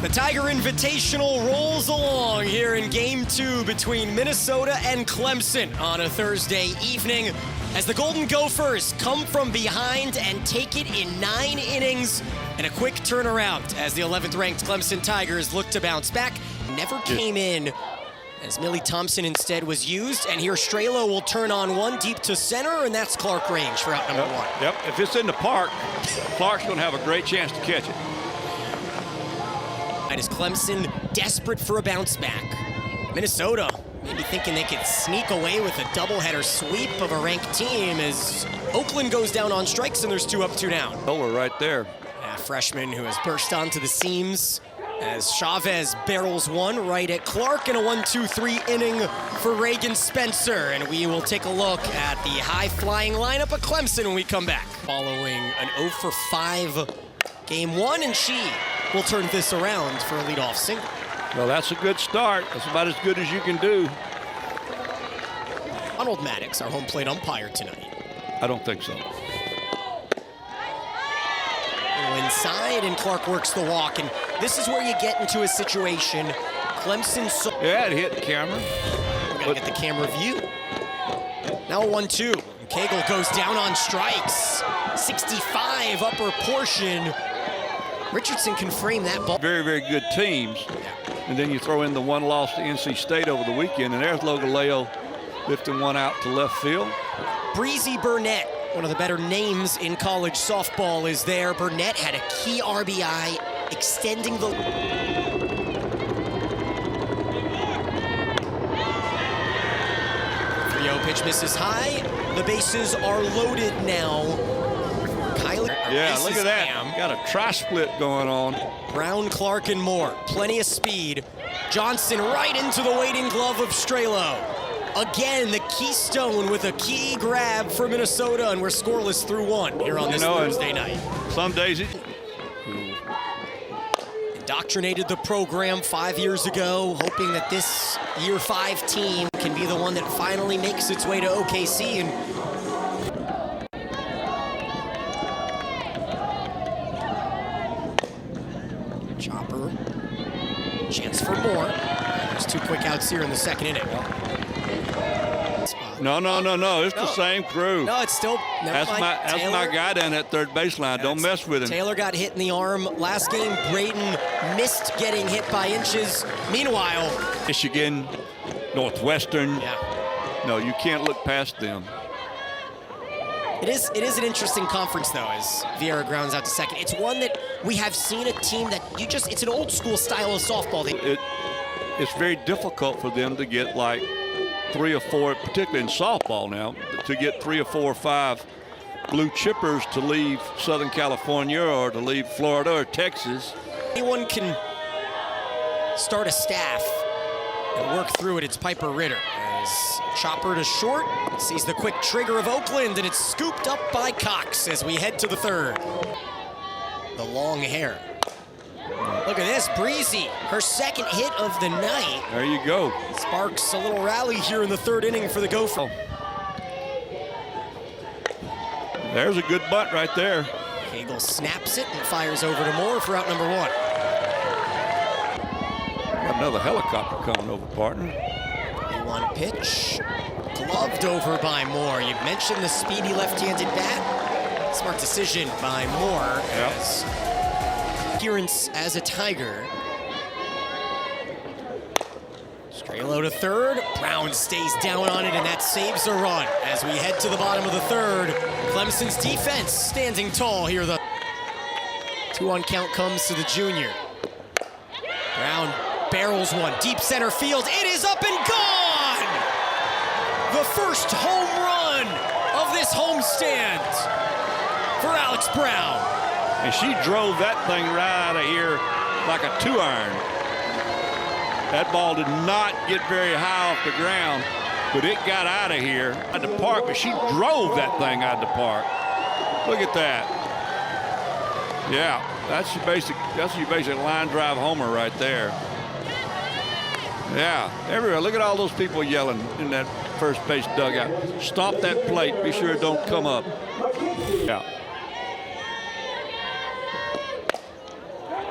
The Tiger Invitational rolls along here in Game 2 between Minnesota and Clemson on a Thursday evening as the Golden Gophers come from behind and take it in 9 innings and a quick turnaround as the 11th ranked Clemson Tigers look to bounce back. Never came in as Millie Thompson instead was used, and here Strelo will turn on one deep to center, and that's Clark range for out number one. Yep, if it's in the park, Clark's going to have a great chance to catch it. As Clemson desperate for a bounce back. Minnesota maybe thinking they could sneak away with a doubleheader sweep of a ranked team as Oakland goes down on strikes and there's 2 up, 2 down. Bowler right there. A freshman who has burst onto the seams as Chavez barrels one right at Clark in a 1-2-3 inning for Reagan Spencer. And we will take a look at the high-flying lineup of Clemson when we come back. Following an 0-for-5 game 1, and she will turn this around for a leadoff single. Well, that's a good start. That's about as good as you can do. Donald Maddox, our home plate umpire tonight. I don't think so. Inside, and Clark works the walk, and this is where you get into a situation. Clemson. Yeah, it hit the camera. We gotta get the camera view. Now a 1-2. Cagle goes down on strikes. 65 upper portion. Richardson can frame that ball. Very, very good teams. And then you throw in the one loss to NC State over the weekend, and there's Logaleo lifting one out to left field. Breezy Burnett, one of the better names in college softball, is there. Burnett had a key RBI, extending the... 3-0 pitch misses high. The bases are loaded now. Yeah, look at that. Got a tri-split going on. Brown, Clark, and Moore. Plenty of speed. Johnson right into the waiting glove of Strelo. Again, the keystone with a key grab for Minnesota, and we're scoreless through 1 here on this Thursday night. Some days it... Indoctrinated the program 5 years ago, hoping that this year 5 team can be the one that finally makes its way to OKC. And Chopper, chance for more. There's 2 quick outs here in the 2nd inning. No. It's the same crew. No, it's still. That's my guy down at third baseline. Don't mess with him. Taylor got hit in the arm last game. Braden missed getting hit by inches. Meanwhile, Michigan, Northwestern. Yeah. No, you can't look past them. It is an interesting conference, though, as Vieira grounds out to second. It's one that we have seen a team that it's an old school style of softball. It's very difficult for them to get like 3 or 4, particularly in softball now, to get 3 or 4 or 5 blue chippers to leave Southern California or to leave Florida or Texas. Anyone can start a staff and work through it. It's Piper Ritter. As Chopper to short, sees the quick trigger of Oakland, and it's scooped up by Cox as we head to the 3rd. The long hair. Look at this, Breezy, her 2nd hit of the night. There you go. Sparks a little rally here in the 3rd inning for the Gophers. There's a good bunt right there. Cagle snaps it and fires over to Moore for out number 1. Got another helicopter coming over, partner. 1 pitch, gloved over by Moore. You mentioned the speedy left-handed bat. Smart decision by Moore. As appearance as a Tiger. Strelo to 3rd. Brown stays down on it, and that saves a run. As we head to the bottom of the 3rd, Clemson's defense standing tall here. The 2-1 count comes to the junior. Brown barrels one deep center field. It is up and gone! The first home run of this homestand for Alex Brown. And she drove that thing right out of here like a 2-iron. That ball did not get very high off the ground, but it got out of here at the park, but she drove that thing out of the park. Look at that. Yeah, that's your basic line drive homer right there. Yeah, everywhere. Look at all those people yelling in that first base dugout. Stomp that plate. Be sure it don't come up. Yeah.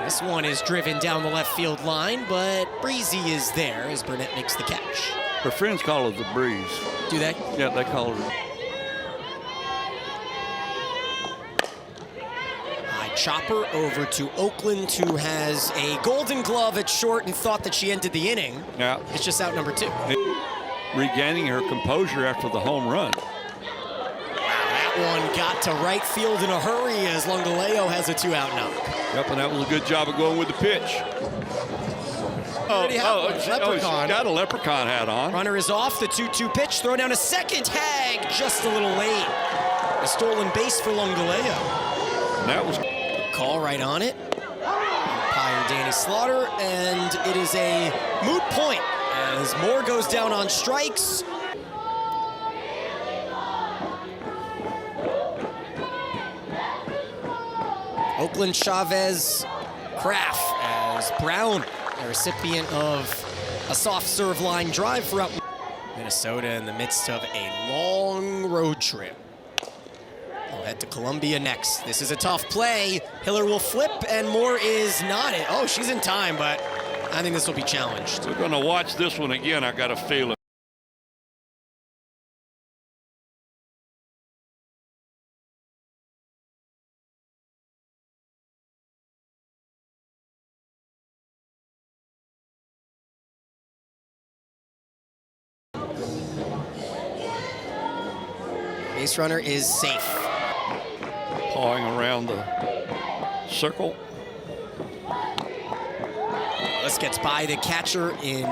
This one is driven down the left field line, but Breezy is there as Burnett makes the catch. Her friends call it the breeze. Do they? Yeah, they call it. High chopper over to Oakland, who has a Golden Glove at short and thought that she ended the inning. Yeah. It's just out number 2. Regaining her composure after the home run. That one got to right field in a hurry as Lungaleo has a 2-out knock. Yep, and that was a good job of going with the pitch. She got a leprechaun hat on. Runner is off, the 2-2 pitch, throw down a second, tag, just a little late. A stolen base for Lungaleo. And that was call right on it. Umpire Danny Slaughter, and it is a moot point as Moore goes down on strikes. Oakland, Chavez, Kraft as Brown, the recipient of a soft serve line drive for Minnesota in the midst of a long road trip. We'll head to Columbia next. This is a tough play. Hiller will flip, and Moore is not it. Oh, she's in time, but I think this will be challenged. We're going to watch this one again, I got a feeling. Base runner is safe. Pawing around the circle. This gets by the catcher in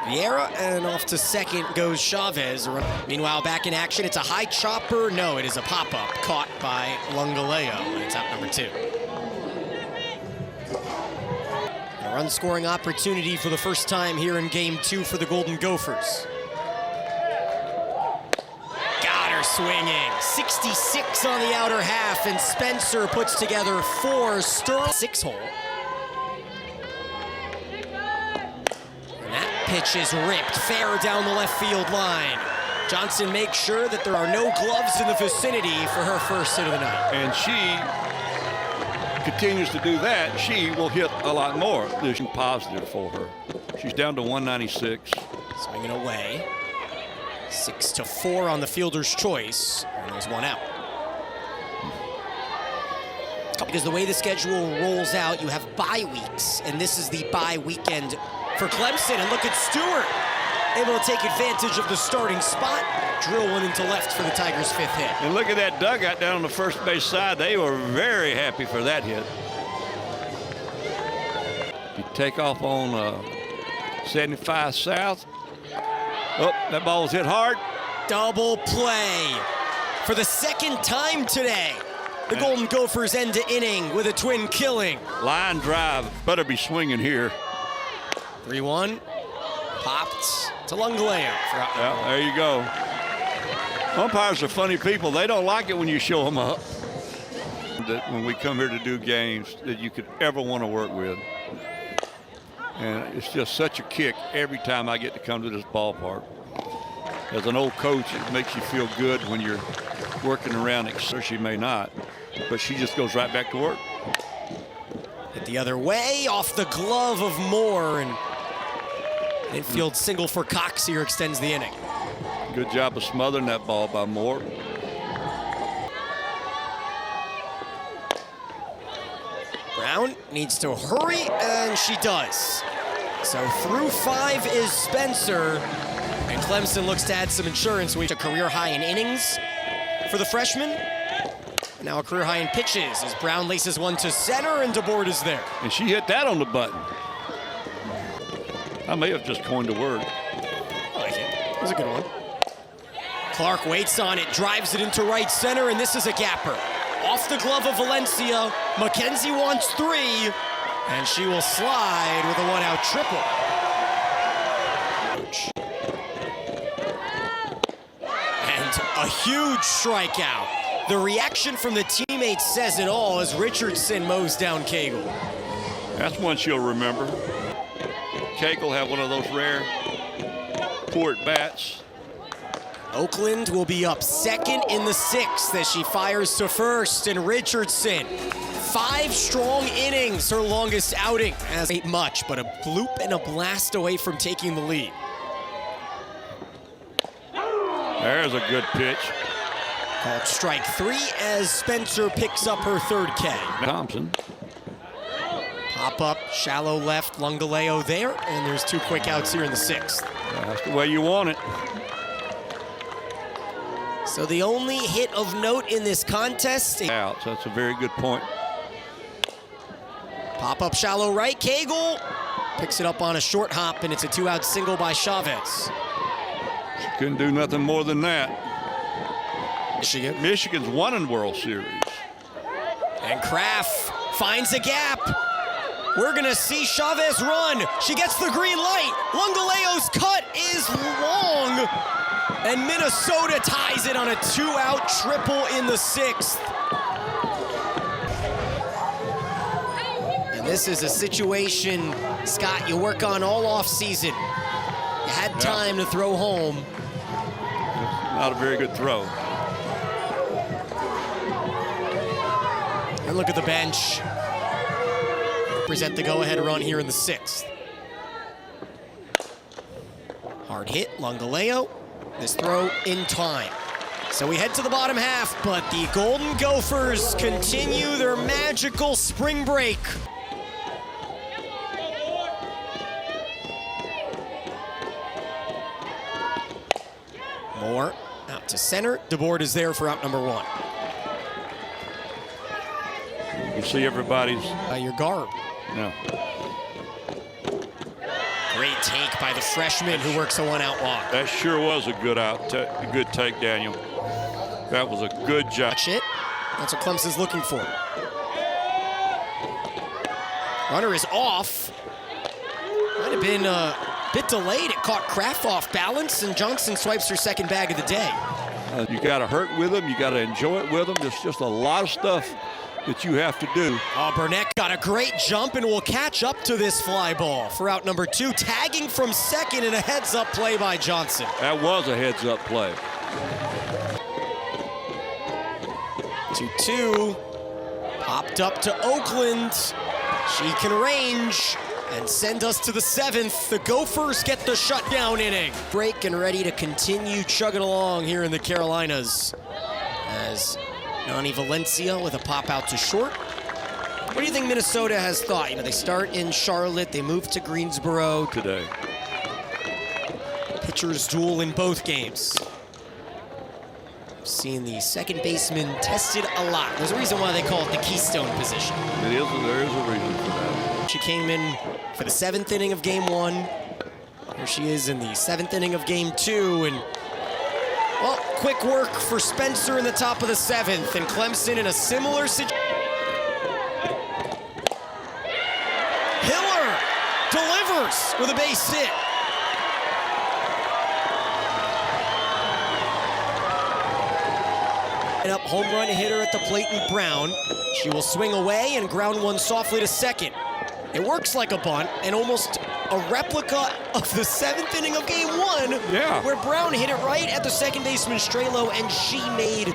Vieira, and off to second goes Chavez. Meanwhile, back in action, it's a high chopper. No, it is a pop-up caught by Lungaleo, and it's out number 2. A run-scoring opportunity for the first time here in Game 2 for the Golden Gophers. Swinging, 66 on the outer half, and Spencer puts together 4 Sterling 6-hole. And that pitch is ripped fair down the left field line. Johnson makes sure that there are no gloves in the vicinity for her first hit of the night. And she continues to do that. She will hit a lot more. There's positive for her. She's down to 196. Swinging away. 6-4 on the fielder's choice, and there's 1 out. Because the way the schedule rolls out, you have bye weeks, and this is the bye weekend for Clemson. And look at Stewart, able to take advantage of the starting spot, drill one into left for the Tigers' 5th hit. And look at that dugout down on the first base side. They were very happy for that hit. You take off on 75 South. Oh, that ball was hit hard. Double play for the second time today. The Golden Gophers end the inning with a twin killing. Line drive, better be swinging here. 3-1, popped to Lungaleo. Yeah, there you go. Umpires are funny people. They don't like it when you show them up. That when we come here to do games that you could ever want to work with. And it's just such a kick every time I get to come to this ballpark. As an old coach, it makes you feel good when you're working around it. So she may not, but she just goes right back to work. Hit the other way, off the glove of Moore, and infield single for Cox here extends the inning. Good job of smothering that ball by Moore. Brown needs to hurry, and she does. So through 5 is Spencer, and Clemson looks to add some insurance. We a career high in innings for the freshman. And now a career high in pitches as Brown laces one to center, and DeBoard is there. And she hit that on the button. I may have just coined a word. I like it. It was a good one. Clark waits on it, drives it into right center, and this is a gapper. Off the glove of Valencia, McKenzie wants 3, and she will slide with a 1-out triple. And a huge strikeout. The reaction from the teammates says it all as Richardson mows down Cagle. That's one she'll remember. Cagle had one of those rare poor at-bats. Oakland will be up second in the 6th as she fires to first, and Richardson 5 strong innings, her longest outing. As ain't much, but a bloop and a blast away from taking the lead. There's a good pitch. Called strike 3 as Spencer picks up her 3rd K. Thompson. Pop up, shallow left, Lungaleo there, and there's 2 quick outs here in the 6th. That's the way you want it. So the only hit of note in this contest. Outs. That's a very good point. Pop up shallow right, Cagle picks it up on a short hop, and it's a 2-out single by Chavez. Couldn't do nothing more than that. Michigan's won in World Series. And Kraft finds a gap. We're gonna see Chavez run. She gets the green light. Lungaleo's cut is long. And Minnesota ties it on a 2-out triple in the 6th. And this is a situation, Scott, you work on all off season. You had time to throw home. Not a very good throw. And look at the bench. Present the go-ahead run here in the 6th. Hard hit, Lungaleo. This throw in time. So we head to the bottom half, but the Golden Gophers continue their magical spring break. Moore out to center. DeBoard is there for out number 1. You see everybody's. Your guard. No. Great take by the freshman who works a 1-out walk. That sure was a good good take, Daniel. That was a good job. That's it. That's what Clemson's looking for. Runner is off. Might have been a bit delayed. It caught Kraft off balance, and Johnson swipes her 2nd bag of the day. You got to hurt with them. You got to enjoy it with them. There's just a lot of stuff that you have to do. Oh, Burnett got a great jump and will catch up to this fly ball for out number 2. Tagging from 2nd and a heads-up play by Johnson. That was a heads-up play. 2-2. Popped up to Oakland. She can range and send us to the 7th. The Gophers get the shutdown inning. Break and ready to continue chugging along here in the Carolinas. As Nani Valencia with a pop out to short. What do you think Minnesota has thought? You know, they start in Charlotte, they move to Greensboro. Today. Pitchers duel in both games. Seen the 2nd baseman tested a lot. There's a reason why they call it the keystone position. It is, there is a reason for that. She came in for the 7th inning of game 1. Here she is in the 7th inning of game 2, and well, quick work for Spencer in the top of the 7th, and Clemson in a similar situation. Hiller delivers with a base hit. And up home run hitter at the plate in Brown. She will swing away and ground one softly to 2nd. It works like a bunt and almost a replica of the 7th inning of game 1, where Brown hit it right at the 2nd baseman Strelo, and she made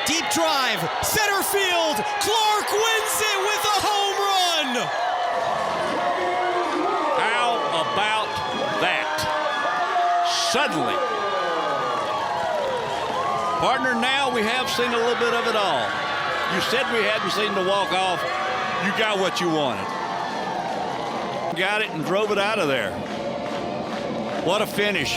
deep drive, center field. Clark wins it with a home run. How about that? Suddenly. Partner, now we have seen a little bit of it all. You said we hadn't seen the walk-off. You got what you wanted. Got it and drove it out of there. What a finish.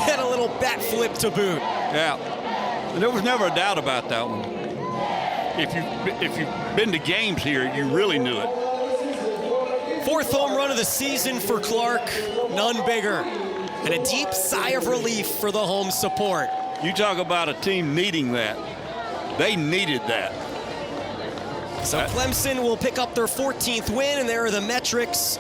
And a little bat flip to boot. Yeah. And there was never a doubt about that one. If you've been to games here, you really knew it. 4th home run of the season for Clark. None bigger. And a deep sigh of relief for the home support. You talk about a team needing that. They needed that. So Clemson will pick up their 14th win, and there are the metrics.